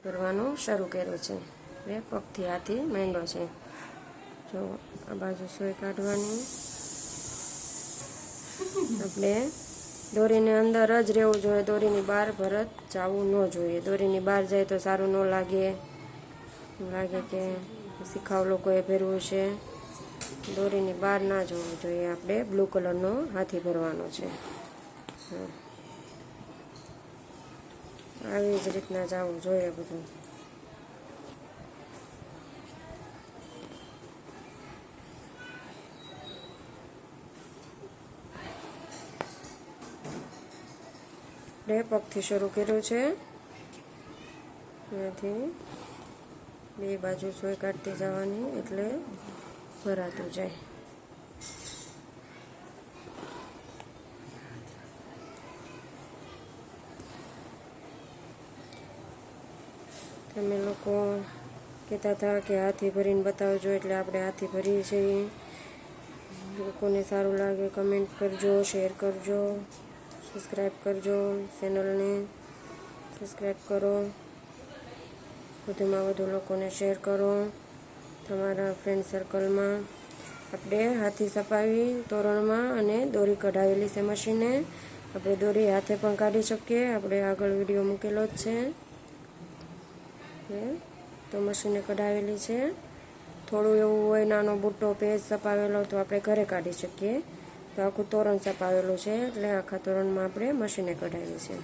ભરવાનું શરૂ કર્યું છે। એટલે પગથી હાથી માંડ્યો છે। જો આ બાજુ સોય કાઢવાની। આપણે દોરીને અંદર જ રહેવું જોઈએ, દોરીની બહાર ભરત જવું ન જોઈએ। દોરીની બહાર જાય તો સારું ન લાગે કે શીખાવ લોકોએ ભરવું છે। દોરીની બહાર ના જવું જોઈએ। આપણે બ્લુ કલરનો હાથી ભરવાનો છે। આવી જ રીતના જવું જોઈએ બધું। આપણે પગથી શરૂ કર્યું છે, ત્યાંથી બે બાજુ સોય કાઢતી જવાની એટલે ભરાતું જાય। તમે લોકો કહેતા હતા કે હાથી ભરીને બતાવજો, એટલે આપણે હાથી ભરીએ છીએ। લોકોને સારું લાગે કમેન્ટ કરજો, શેર કરજો, સબસ્ક્રાઈબ કરજો, ચેનલને સબસ્ક્રાઈબ કરો, વધુમાં વધુ લોકોને શેર કરો તમારા ફ્રેન્ડ સર્કલમાં। આપણે હાથી છપાવી તોરણમાં અને દોરી કઢાવેલી છે મશીને। આપણે દોરી હાથે પણ કાઢી શકીએ, આપણે આગળ વિડીયો મૂકેલો જ છે। તો મશીને કઢાવેલી છે। થોડું એવું હોય નાનો બુટ્ટો પેજ છપાવેલો તો આપણે ઘરે કાઢી શકીએ। તો આખું તોરણ છપાવેલું છે એટલે આખા તોરણમાં આપણે મશીને કઢાવી છે।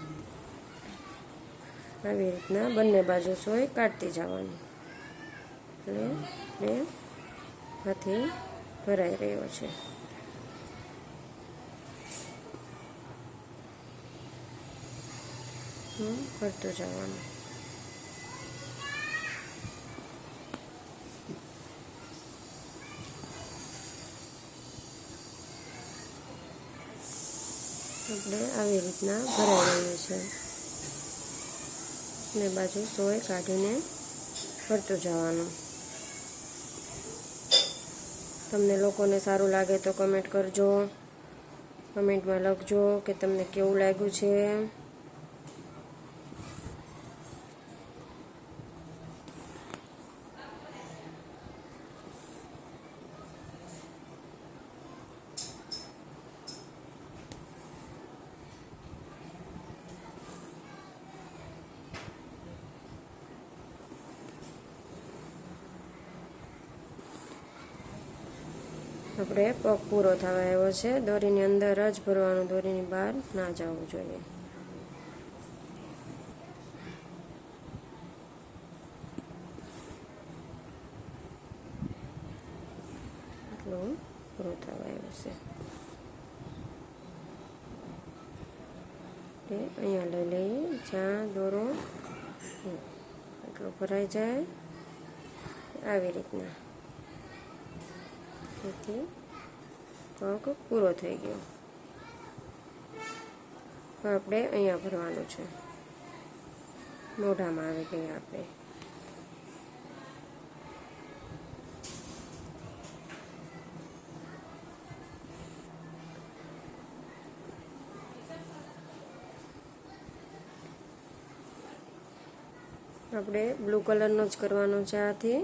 આવી રીતના બંને બાજુ સોય કાઢતી જવાની એટલે આપણે હાથી ભરાઈ રહ્યો છે। ભરતું જવાનું। આપણે આવી રીતના ભરાઈ રહ્યું છે ને બાજુ સોય કાઢીને ભરતું જવાનું। તમને લોકોને સારું લાગે તો કમેન્ટ કરજો, કમેન્ટમાં લખજો કે તમને કેવું લાગ્યું છે। આપણે પગ પૂરો થવા આવ્યો છે। દોરીની અંદર જ ભરવાનું, દોરીની બહાર ના જવું જોઈએ। એટલું પૂરો થવા આવ્યો છે। અહીંયા લઈ લઈએ જ્યાં દોરો એટલો ભરાઈ જાય આવી રીતના। તેથી પગ પૂરો થઈ ગયો। આપણે અહીંયા ભરવાનું છે, મોઢામાં આવી ગયા આપણે। આપણે બ્લુ કલરનો જ કરવાનો છે હાથી,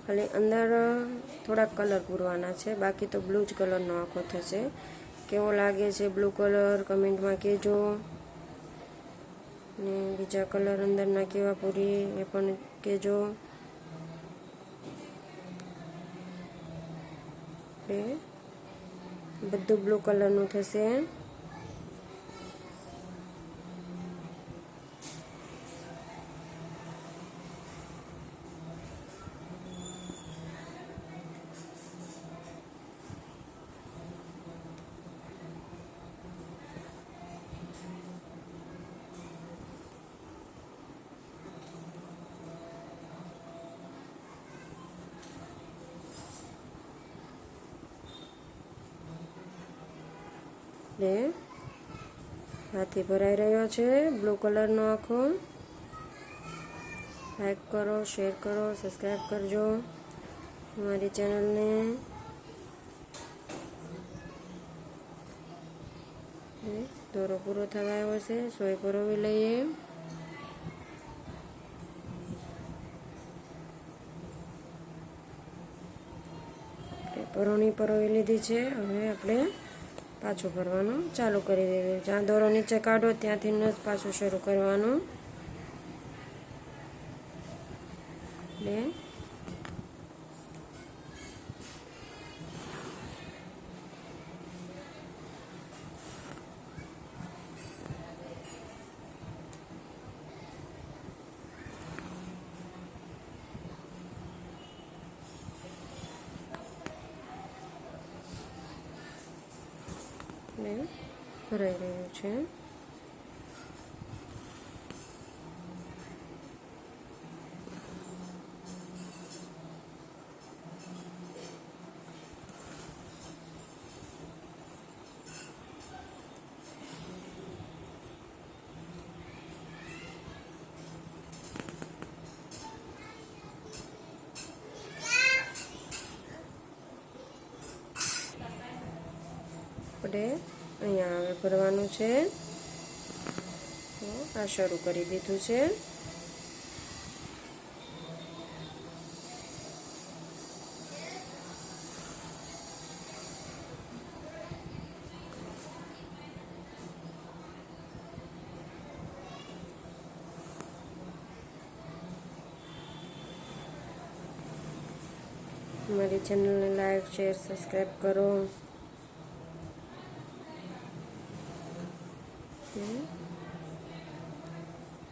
ખાલી અંદર થોડાક કલર પૂરવાના છે, બાકી તો બ્લુ જ કલરનો આખો થશે। કેવો લાગે છે બ્લુ કલર કમેન્ટમાં કહેજો, ને બીજા કલર અંદરના કેવા પૂરી એ પણ કહેજો। બધું બ્લુ કલરનું થશે। હાથી ભરાઈ રહ્યો છે બ્લુ કલરનો આખો। લાઈક કરો, શેર કરો, સબસ્ક્રાઈબ કરજો અમારી ચેનલને। દોરો પૂરો થવા આવ્યો છે, સોય પરોવી લઈએ। ભરવણી પરોવી લીધી છે. હવે આપણે પાછું ભરવાનું ચાલુ કરી દીધું. જ્યાં દોરો નીચે કાઢો ત્યાંથી જ પાછું શરૂ કરવાનું. ભરાઈ રહ્યું છે. આપણે અહીંયા હવે ભરવાનું છે. આ શરૂ કરી દીધું છે. हमारी चैनल ने लाइक शेयर सब्सक्राइब करो.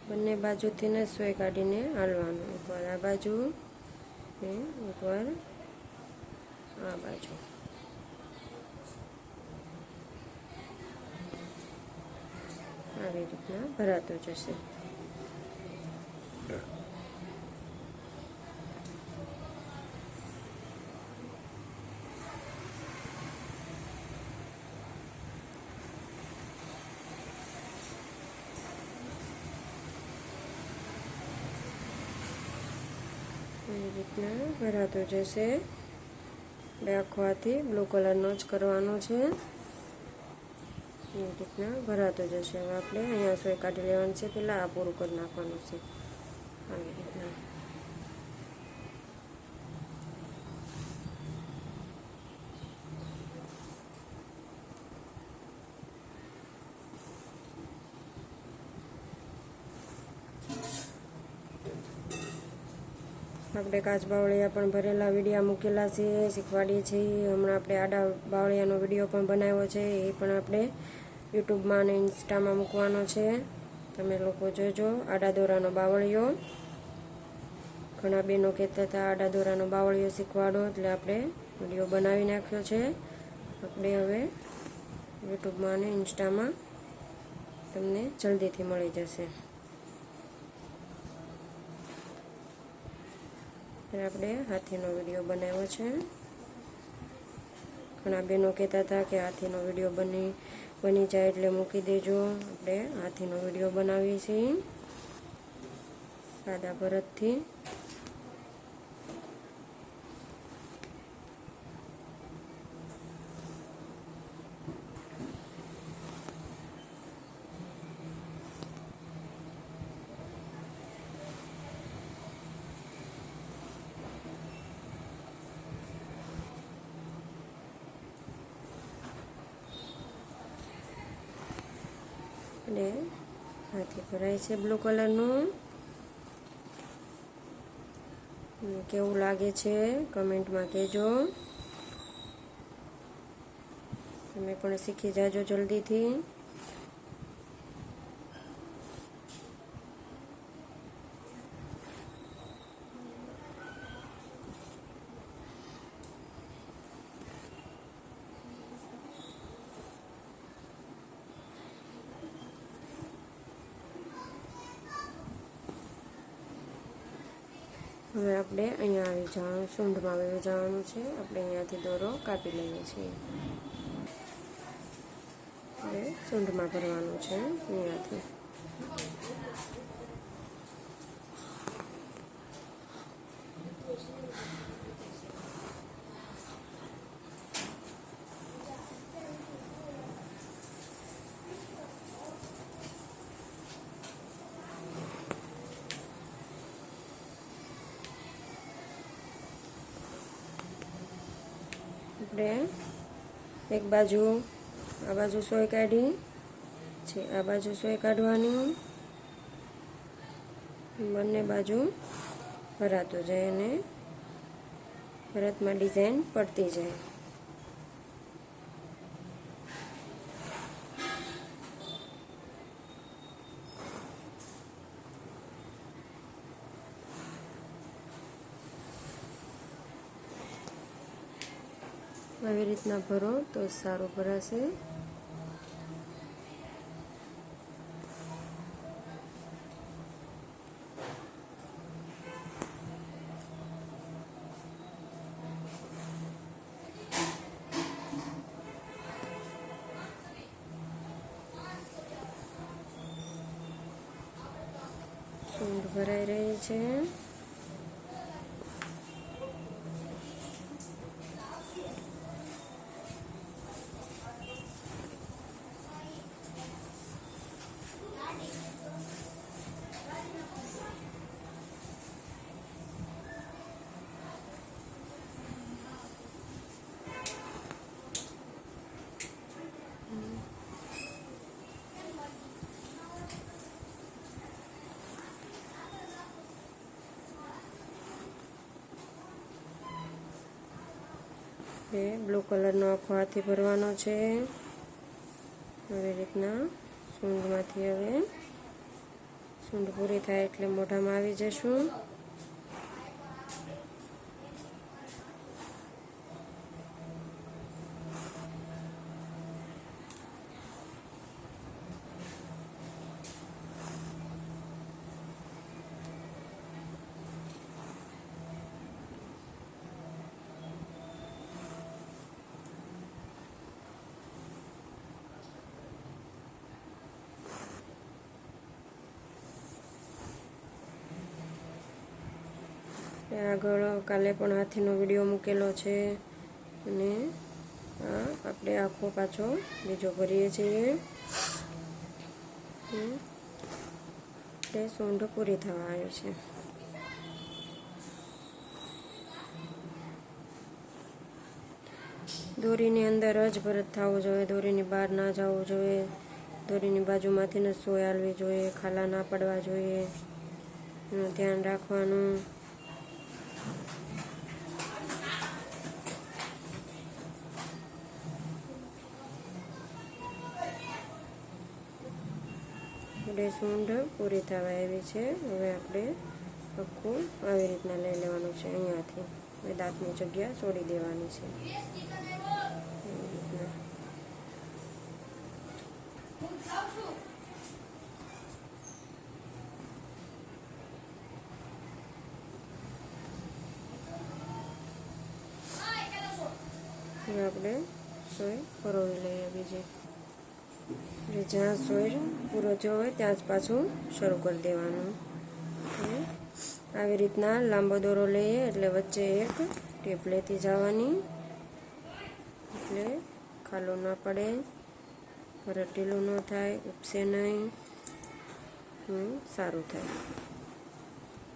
બંને બાજુથી ને સોય કાઢીને હાલવાનું. એકવાર આ બાજુ ને એકવાર આ બાજુ. આવી રીતના ભરાતો જશે. એ રીતના ભરાતો જશે. આપણે આખો હાથી બ્લુ કલરનો જ કરવાનો છે. એ રીતના ભરાતો જશે. હવે આપણે અહીંયા સોય કાઢી લેવાનું છે. પહેલાં આ પૂરું કરી નાખવાનું છે. આવી રીતના આપણે કાચ બાવળિયા પણ ભરેલા વિડીયા મૂકેલા છે, શીખવાડીએ છીએ. હમણાં આપણે આડા બાવળિયાનો વિડીયો પણ બનાવ્યો છે. એ પણ આપણે યુટ્યુબમાં અને ઇન્સ્ટામાં મૂકવાનો છે. તમે લોકો જોજો. આડા દોરાનો બાવળિયો. ઘણા બહેનો કહેતા હતા આડા દોરાનો બાવળિયો શીખવાડો, એટલે આપણે વિડીયો બનાવી નાખ્યો છે. આપણે હવે યુટ્યુબમાં અને ઇન્સ્ટામાં તમને જલ્દીથી મળી જશે. આપણે હાથીનો વિડીયો બનાવ્યો છે. ઘણા બહેનો કહેતા હતા કે હાથીનો વિડીયો બની જાય એટલે મૂકી દેજો. આપણે હાથીનો વિડીયો બનાવીએ છીએ સાદા ભરતથી. અને હાથી ભરાય છે બ્લુ કલરનું. કેવું લાગે છે કમેન્ટમાં કહેજો. તમે પણ શીખી જાજો જલ્દીથી. હવે આપણે અહીંયા આવી જવાનું, સૂંઢમાં આવી જવાનું છે. આપણે અહીંયાથી દોરો કાપી લઈએ છીએ. હવે સૂંઢમાં ભરવાનું છે અહીંયાથી. આપણે એક બાજુ આ બાજુ સોય કાઢી છે, આ બાજુ સોય કાઢવાની, બંને બાજુ ભરાતું જાય અને ભરતમાં ડિઝાઇન પડતી જાય. આવી રીતના ભરો તો સારું ભરાશે. સૂંઢ ભરાઈ રહી છે. બ્લુ કલરનો આખો હાથી ભરવાનો છે. આવી રીતના સૂંઢમાંથી હવે સૂંઢ પૂરી થાય એટલે મોઢામાં આવી જશું. આગળ કાલે પણ હાથીનો વિડીયો મૂકેલો છે અને આપણે આખો પાછો બીજો ભરીએ છીએ. એટલે સૂંઢ પૂરી થવા આવી છે. દોરીની અંદર જ ભરત થવું જોઈએ, દોરીની બહાર ના જવું જોઈએ, દોરીની બાજુમાંથી ન સોય હાલવી જોઈએ, ખાલા ના પડવા જોઈએ, એનું ધ્યાન રાખવાનું. આપણે સૂંઢ પૂરી થવા આવી છે. હવે આપણે આખું આવી રીતના લઈ લેવાનું છે. અહીંયાથી હવે દાંતની જગ્યા છોડી દેવાની છે. હવે આપણે સોય પરોવી લઈએ બીજી. જ્યાં સોય પૂરો થયો હોય ત્યાં જ પાછું શરૂ કરી દેવાનું. આવી રીતના લાંબો દોરો લઈએ એટલે વચ્ચે એક ટેપ લેતી જવાની, એટલે ખાલો ન પડે, ભરત ઢીલું ન થાય, ઉપસે નહીં, સારું થાય.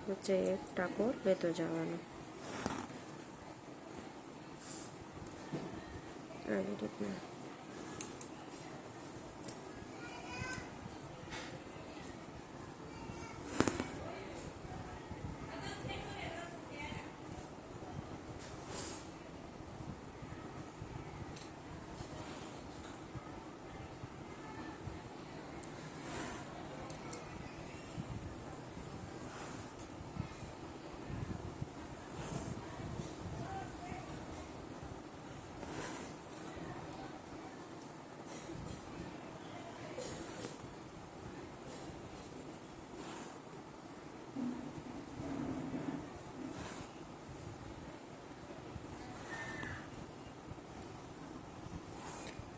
વચ્ચે એક ટાંકો લેતો જવાનો આવી રીતના.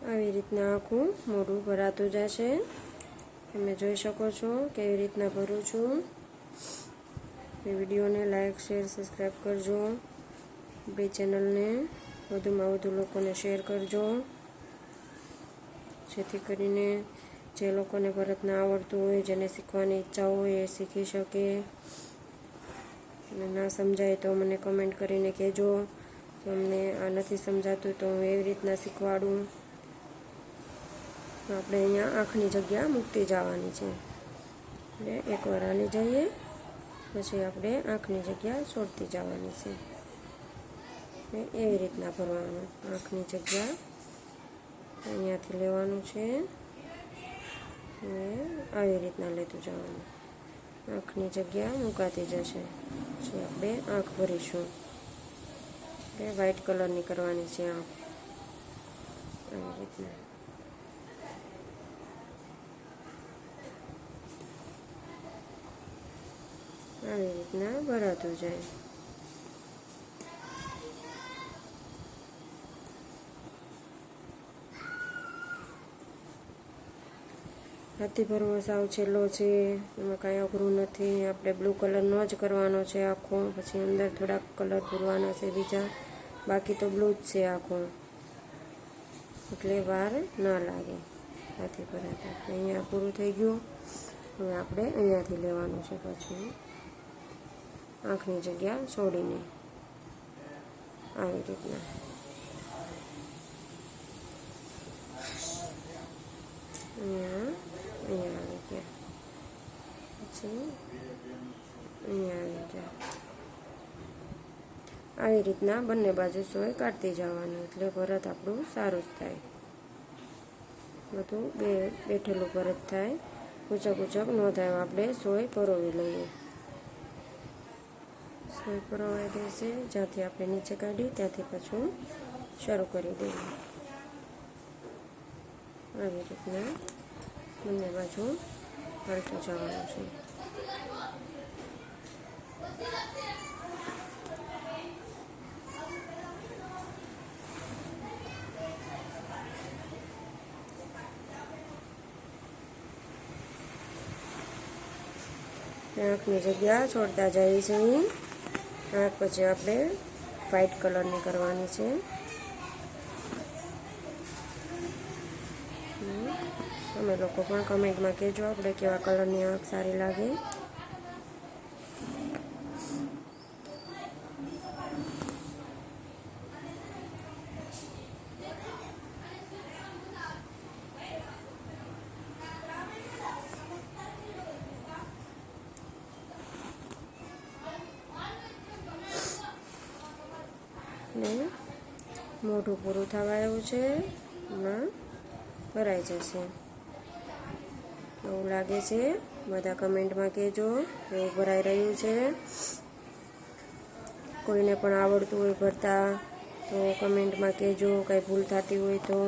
આવી રીતના આખું મોઢું ભરાતું જશે. તમે જોઈ શકો છો કેવી રીતના ભરું છું. એ વિડીયોને લાઈક, શેર, સબસ્ક્રાઈબ કરજો. આપણી ચેનલને વધુમાં વધુ લોકોને શેર કરજો, જેથી કરીને જે લોકોને ભરત ના આવડતું હોય, જેને શીખવાની ઈચ્છા હોય એ શીખી શકે. અને ના સમજાય તો મને કમેન્ટ કરીને કહેજો, તમને આ નથી સમજાતું તો હું એવી રીતના શીખવાડું. આપણે અહીંયા આંખની જગ્યા મૂકતી જવાની છે. એટલે એકવાર આની જઈએ પછી આપણે આંખની જગ્યા છોડતી જવાની છે. એવી રીતના ભરવાનું. આંખની જગ્યા અહીંયાથી લેવાનું છે અને આવી રીતના લેતું જવાનું. આંખની જગ્યા મુકાતી જશે. પછી આપણે આંખ ભરીશું. વ્હાઇટ કલરની કરવાની છે આંખ. આવી રીતના ભરાતું જાય. હાથી ભરવો સાવ છેલ્લો છે, એમાં કાંઈ અઘરું નથી. આપણે બ્લુ કલરનો જ કરવાનો છે આખો. પછી અંદર થોડાક કલર પૂરવાના છે બીજા, બાકી તો બ્લુ જ છે આખો, એટલે વાર ના લાગે હાથી ભરાતા. અહીંયા પૂરું થઈ ગયું. હવે આપણે અહીંયાથી લેવાનું છે પછી આંખની જગ્યા છોડીને આવી રીતના. અહીંયા આવી ગયા પછી અહીંયા આવી ગયા. આવી રીતના બંને બાજુ સોય કાઢતી જવાની, એટલે ભરત આપણું સારું જ થાય. બધું બેઠેલું ભરત થાય, ઊંચક ઊંચક ન થાય. આપણે સોય પરોવી લઈએ. સોય પરોવાઈ દેશે, જ્યાંથી આપણે નીચે કાઢી ત્યાંથી પાછું શરૂ કરી દઈએ. આવી રીતના બંને બાજુ હલતું જવાનું છે. આંખની જગ્યા છોડતા જાય છે. આંખ પછી આપણે વ્હાઇટ કલરની કરવાની છે. તમે લોકો પણ કમેન્ટમાં કહેજો આપણે કેવા કલરની આંખ સારી લાગે. ને મોઢું પૂરું થવા આવ્યું છે, હમણાં ભરાઈ જશે. એવું લાગે છે બધા કમેન્ટમાં કહેજો એવું ભરાઈ રહ્યું છે. કોઈને પણ આવડતું હોય ભરતા તો કમેન્ટમાં કહેજો, કાંઈ ભૂલ થતી હોય તો.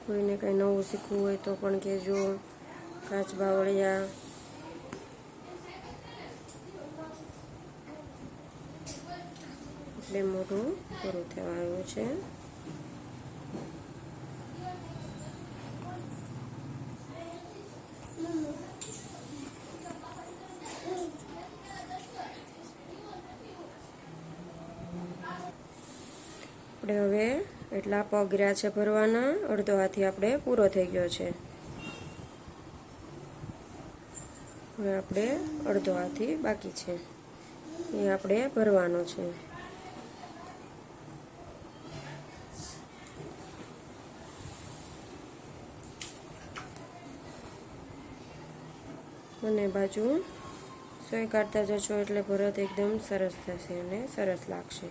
કોઈને કાંઈ નવું શીખવું હોય તો પણ કહેજો. કાચબા વળિયા એટલે મોઢું પૂરું થવા આવ્યું છે. આપણે હવે એટલા પગ રહ્યા છે ભરવાના. અડધો હાથી આપણે પૂરો થઈ ગયો છે. હવે આપણે અડધો હાથી બાકી છે, એ આપણે ભરવાનો છે. બંને બાજુ સોય કાઢતા જશો એટલે ભરત એકદમ સરસ થશે અને સરસ લાગશે.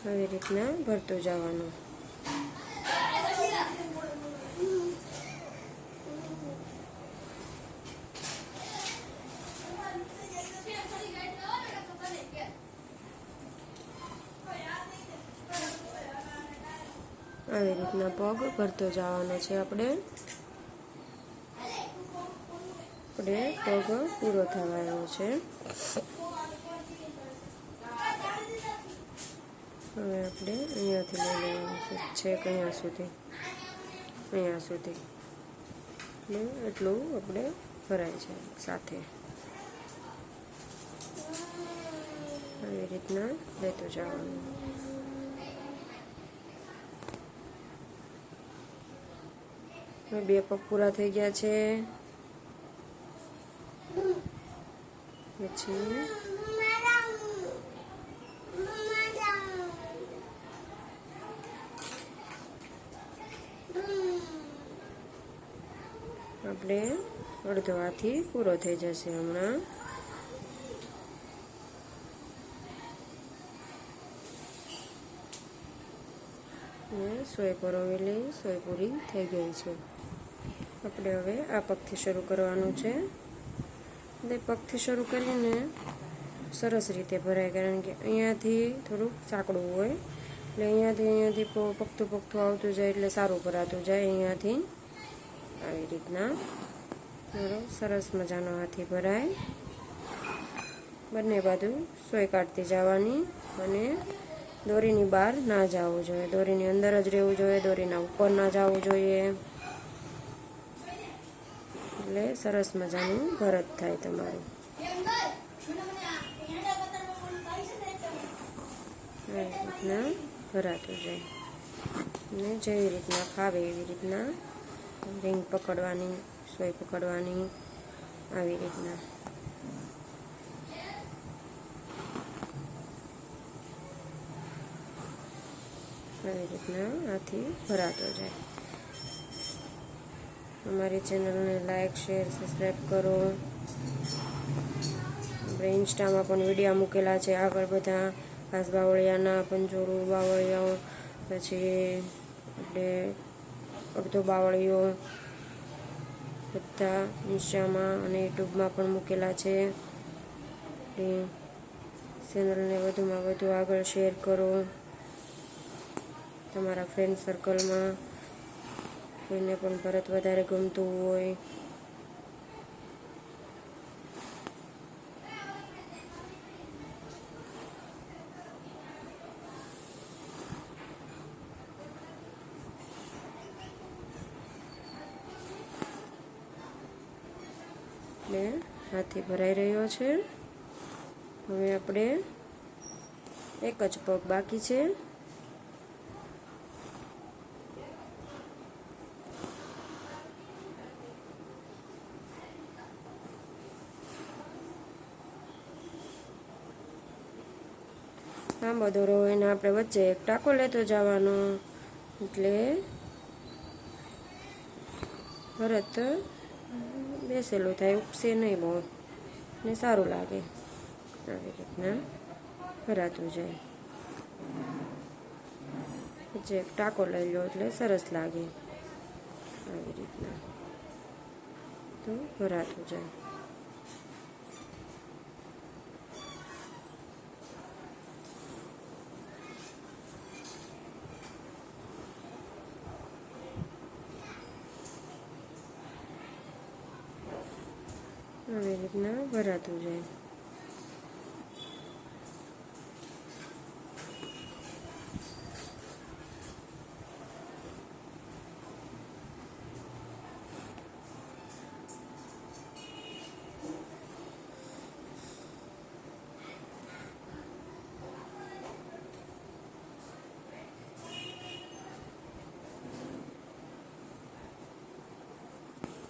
આવી રીતના ભરતું જવાનું. આવી રીતના પગ ભરતો જવાનો છે. આપણે પગ પૂરો થવા આવ્યો છે. હવે આપણે અહીંયાથી લઈ લેવાનું છે છેક અહીંયા સુધી, એટલે એટલું આપણે ભરાય છે સાથે. આવી રીતના લેતું જવાનું. બે પગ પૂરા થઈ ગયા છે. પછી આપણે અડધો હાથી પૂરો થઈ જશે હમણાં. સોય પરોવેલી સોય પૂરી થઈ ગઈ છે. આપણે હવે આ પગથી શરૂ કરવાનું છે. એટલે પગથી શરૂ કરીને સરસ રીતે ભરાય, કારણ કે અહીંયાથી થોડુંક સાંકડું હોય એટલે અહીંયાથી પગતું આવતું જાય એટલે સારું ભરાતું જાય. અહીંયાથી આવી રીતના સરસ મજાનો હાથી ભરાય. બંને બાજુ સોય કાઢતી જવાની અને દોરીની બહાર ના જવું જોઈએ, દોરીની અંદર જ રહેવું જોઈએ, દોરીના ઉપર ના જવું જોઈએ. એટલે સરસ મજાનું ભરત થાય તમારું. આવી રીતના ભરાતું જાય અને જેવી રીતના ફાવે એવી રીતના રિંગ પકડવાની, સોય પકડવાની. આવી રીતના હાથી ભરાતો જાય. અમારી ચેનલને લાઈક, શેર, સબસ્ક્રાઈબ કરો. આપણે ઇન્સ્ટામાં પણ વિડીયો મૂકેલા છે આગળ બધા ખાસ બાવળિયાના, પંજોરું બાવળિયાઓ, પછી આપણે અડધો બાવળીઓ બધા ઇન્સ્ટામાં અને યુટ્યુબમાં પણ મૂકેલા છે. ચેનલને વધુમાં વધુ આગળ શેર કરો. તમારા ફ્રેન્ડ સર્કલમાં કોઈને પણ ભરત વધારે ગમતું હોય એટલે હાથી ભરાઈ રહ્યો છે. હવે આપણે એક જ પગ બાકી છે. લાંબો દોરો હોય ને આપણે વચ્ચે એક ટાંકો લેતો જવાનો, એટલે ભરત બેસેલું થાય, ઉપસે નહીં બહુ ને સારું લાગે. આવી રીતના ભરાતું જાય. વચ્ચે એક ટાંકો લઈ લો એટલે સરસ લાગે. આવી રીતના તો ભરાતું જાય. આવી રીતના ભરાતું જાય.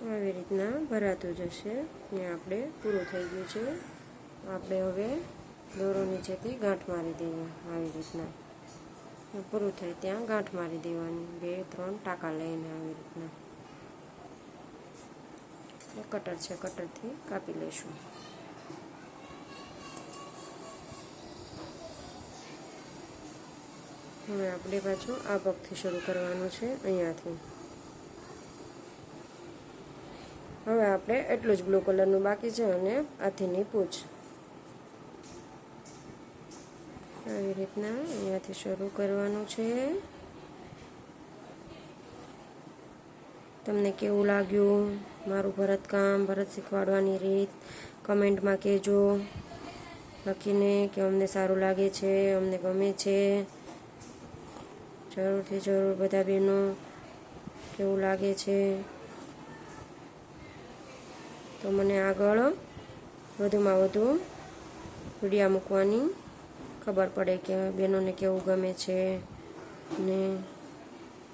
આવી રીતના ભરાતું જશે. અહીંયા આપણે પૂરું થઈ ગયું છે. આપણે હવે દોરો નીચેથી ગાંઠ મારી દઈએ. આવી રીતના પૂરું થાય ત્યાં ગાંઠ મારી દેવાની, 2-3 ટાંકા લઈને. આવી રીતના કટર છે, કટરથી કાપી લઈશું. હવે આપણે પાછું આ પગથી શરૂ કરવાનું છે, અહીંયાથી. હવે આપણે એટલું જ બ્લુ કલરનું બાકી છે અને હાથીની પૂંછ. આવી રીતના અહીંયાથી શરૂ કરવાનું છે. તમને કેવું લાગ્યું મારું ભરતકામ, ભરત શીખવાડવાની રીત કમેન્ટમાં કહેજો લખીને કે અમને સારું લાગે છે, અમને ગમે છે. જરૂરથી જરૂર બધા બહેનો કેવું લાગે છે તો મને આગળ વધુમાં વધુ વિડીયો મૂકવાની ખબર પડે કે બહેનોને કેવું ગમે છે ને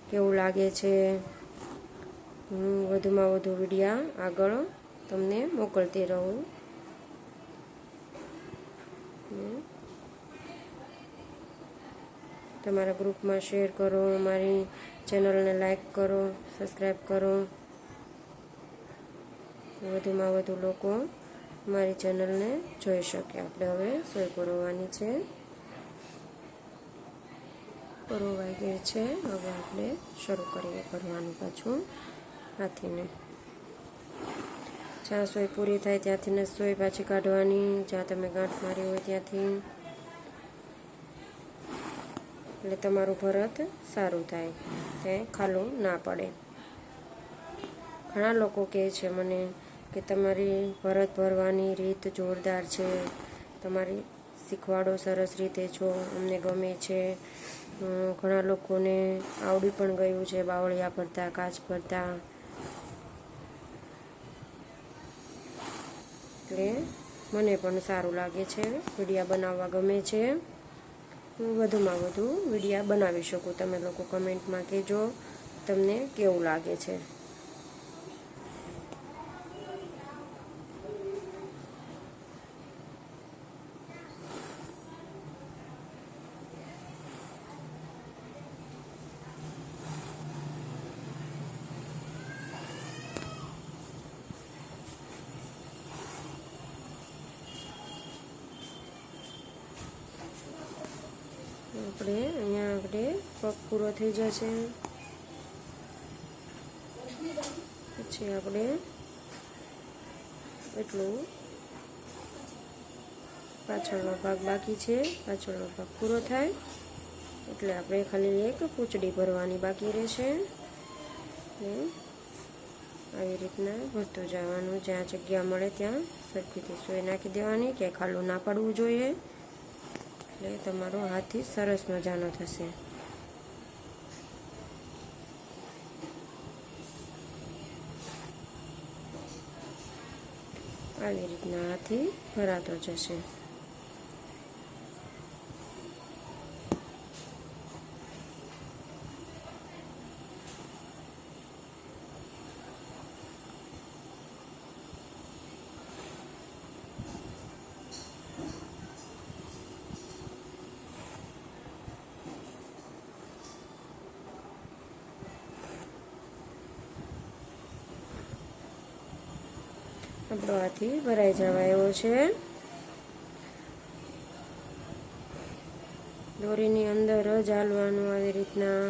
કેવું લાગે છે. હું વધુમાં વધુ વિડીયા આગળ તમને મોકલતી રહું. તમારા ગ્રુપમાં શેર કરો, મારી ચેનલને લાઈક કરો, સબસ્ક્રાઈબ કરો. વધુમાં વધુ લોકો મારી ચેનલને જોઈ શકે. આપણે હવે સોય પરોવવાની છે, પરોવાઈ ગઈ છે. હવે આપણે શરૂ કરીએ ભરવાનું પાછું હાથીને. જ્યાં સોય પૂરી થાય ત્યાંથી ને સોય પાછી કાઢવાની, જ્યાં તમે ગાંઠ મારી હોય ત્યાંથી, એટલે તમારું ભરત સારું થાય, ત્યાં ખાલું ના પડે. ઘણા લોકો કહે છે મને કે તમારી ભરત ભરવાની રીત જોરદાર છે, તમારી શીખવાડો સરસ રીતે છો, અમને ગમે છે. ઘણા લોકોને આવડી પણ ગયું છે બાવળિયા ભરતા, કાચ ભરતા. એટલે મને પણ સારું લાગે છે, વિડીયા બનાવવા ગમે છે. હું વધુમાં વધુ વિડીયા બનાવી શકું. તમે લોકો કમેન્ટમાં કહેજો તમને કેવું લાગે છે. આપણે અહીંયા આપણે પગ પૂરો થઈ જશે. પછી આપણે એટલું પાછળનો ભાગ બાકી છે, પાછળનો ભાગ પૂરો થાય એટલે આપણે ખાલી એક પૂંછડી ભરવાની બાકી રહેશે. આવી રીતના ભરતું જવાનું, જ્યાં જગ્યા મળે ત્યાં સરખીથી સોય નાખી દેવાની, કે ખાલું ના પડવું જોઈએ. એટલે તમારો હાથી સરસ મજાનો થશે. આવી રીતના હાથી ભરાતો જશે. આપણો હાથી ભરાઈ જવા એવો છે. દોરીની અંદર જ હાલવાનું. આવી રીતના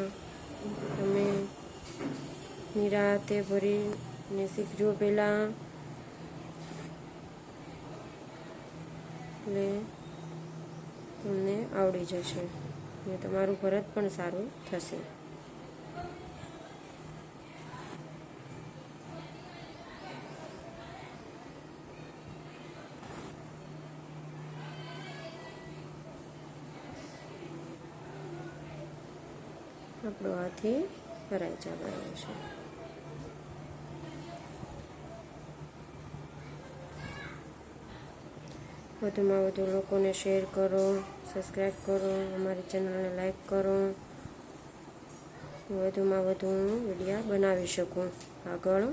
તમે નિરાતે ભરીને શીખજો પહેલાં, એટલે તમને આવડી જશે ને તમારું ભરત પણ સારું થશે. આપણો હાથી ભરાઈ જવાનો છે. વધુમાં વધુ લોકોને શેર કરો, સબસ્ક્રાઈબ કરો, અમારી ચેનલને લાઈક કરો. વધુમાં વધુ હું વિડીયા બનાવી શકું આગળ.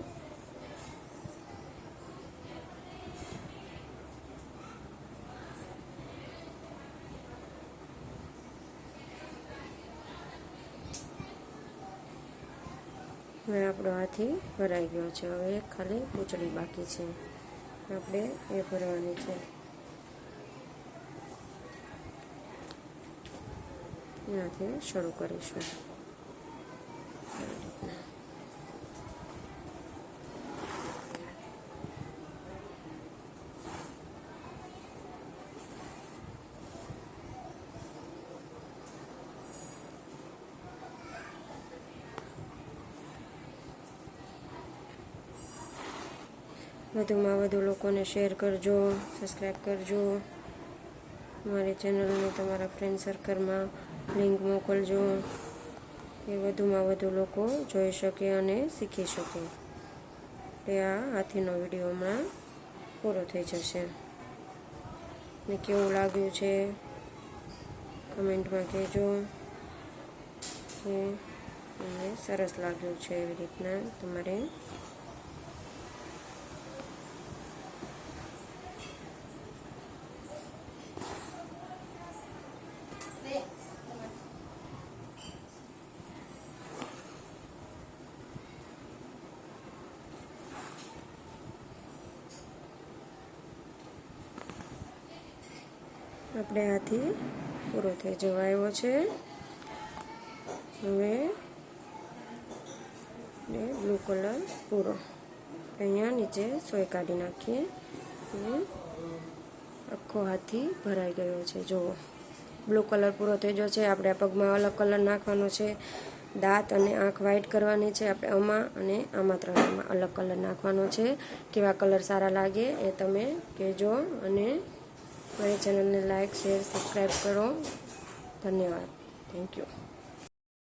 હવે આપણો હાથી ભરાઈ ગયો છે. હવે ખાલી પૂંછડી બાકી છે, આપણે એ ભરવાની છે. એનાથી શરૂ કરીશું. વધુમાં વધુ લોકોને શેર કરજો, સબસ્ક્રાઈબ કરજો. મારી ચેનલને તમારા ફ્રેન્ડ સર્કલમાં લિંક મોકલજો, એ વધુમાં વધુ લોકો જોઈ શકે અને શીખી શકે. એટલે આ હાથીનો વિડીયો હમણાં પૂરો થઈ જશે. ને કેવું લાગ્યું છે કમેન્ટમાં કહેજો કે મને સરસ લાગ્યું છે એવી રીતના તમારે આપણે આથી પૂરો થઈ જવા આવ્યો છે. હવે બ્લુ કલર પૂરો અહીંયા નીચે સોય કાઢી નાખીએ અને આખો હાથી ભરાઈ ગયો છે. જુઓ બ્લુ કલર પૂરો થઈ ગયો છે. આપણે આ પગમાં અલગ કલર નાખવાનો છે. દાંત અને આંખ વ્હાઈટ કરવાની છે. આપણે આમાં અને આમાં ત્રણેયમાં અલગ કલર નાખવાનો છે. કેવા કલર સારા લાગે એ તમે કહેજો અને મારી ચેનલને લાઈક શેર સબસ્ક્રાઈબ કરો. ધન્યવાદ. Thank you.